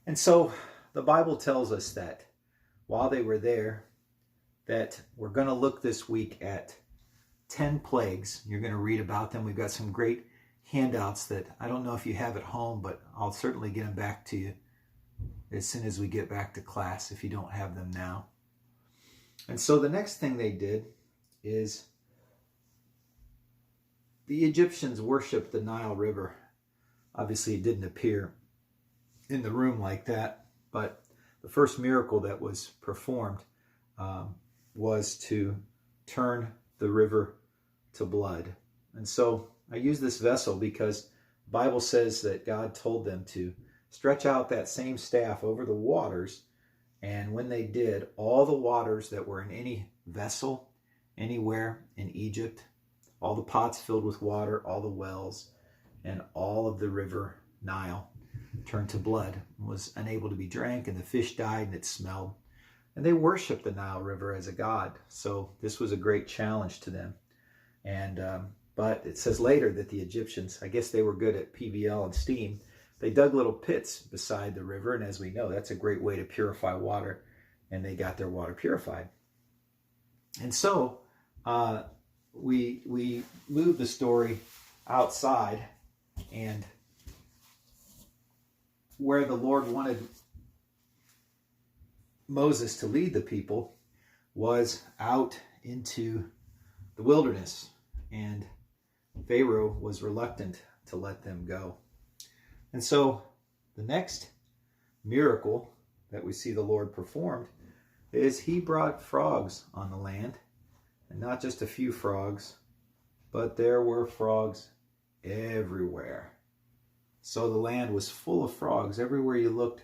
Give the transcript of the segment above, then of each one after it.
And so the Bible tells us that while they were there, that we're going to look this week at 10 plagues. You're going to read about them. We've got some great handouts that I don't know if you have at home, but I'll certainly get them back to you as soon as we get back to class if you don't have them now. And so the next thing they did is the Egyptians worshiped the Nile River. Obviously, it didn't appear in the room like that, but the first miracle that was performed was to turn the river to blood. And so I use this vessel because the Bible says that God told them to stretch out that same staff over the waters, and when they did, all the waters that were in any vessel anywhere in Egypt, all the pots filled with water, all the wells, and all of the river Nile turned to blood, was unable to be drank, and the fish died and it smelled. And they worshiped the Nile River as a god. So this was a great challenge to them. And but it says later that the Egyptians, I guess they were good at PVL and steam, they dug little pits beside the river, and as we know, that's a great way to purify water, and they got their water purified. And so we moved the story outside, and where the Lord wanted Moses to lead the people was out into the wilderness, and Pharaoh was reluctant to let them go. And so the next miracle that we see the Lord performed is he brought frogs on the land, and not just a few frogs, but there were frogs everywhere. So the land was full of frogs. Everywhere you looked,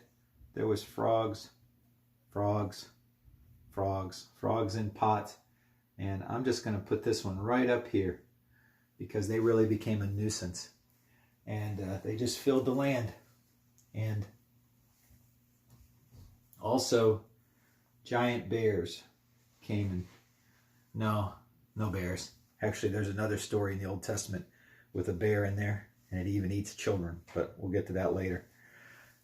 there was frogs, frogs, frogs, frogs in pots. And I'm just going to put this one right up here because they really became a nuisance. And they just filled the land. And also giant bears came and no bears. Actually, there's another story in the Old Testament with a bear in there, and it even eats children, but we'll get to that later.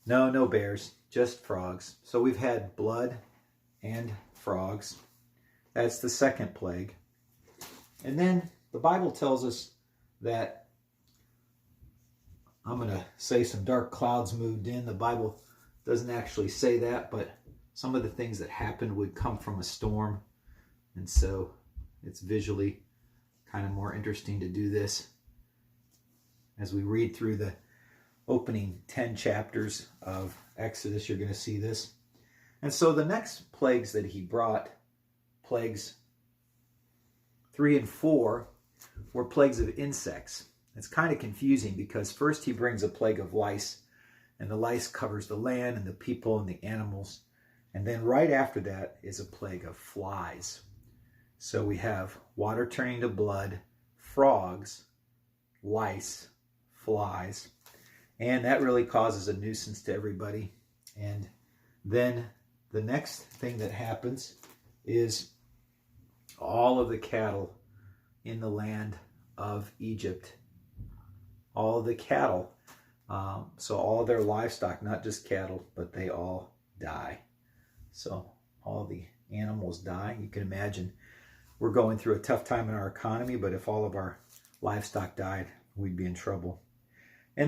No bears, just frogs. So we've had blood and frogs. That's the second plague. And then the Bible tells us that, I'm going to say, some dark clouds moved in. The Bible doesn't actually say that, but some of the things that happened would come from a storm. And so it's visually kind of more interesting to do this. As we read through the opening 10 chapters of Exodus, you're going to see this. And so the next plagues that he brought, plagues 3 and 4, were plagues of insects. It's kind of confusing because first he brings a plague of lice, and the lice covers the land and the people and the animals. And then right after that is a plague of flies. So we have water turning to blood, frogs, lice, flies, and that really causes a nuisance to everybody. And then the next thing that happens is all of the cattle in the land of Egypt, all of the cattle, so all of their livestock, not just cattle, but they all die. So all the animals die. You can imagine we're going through a tough time in our economy, but if all of our livestock died, we'd be in trouble.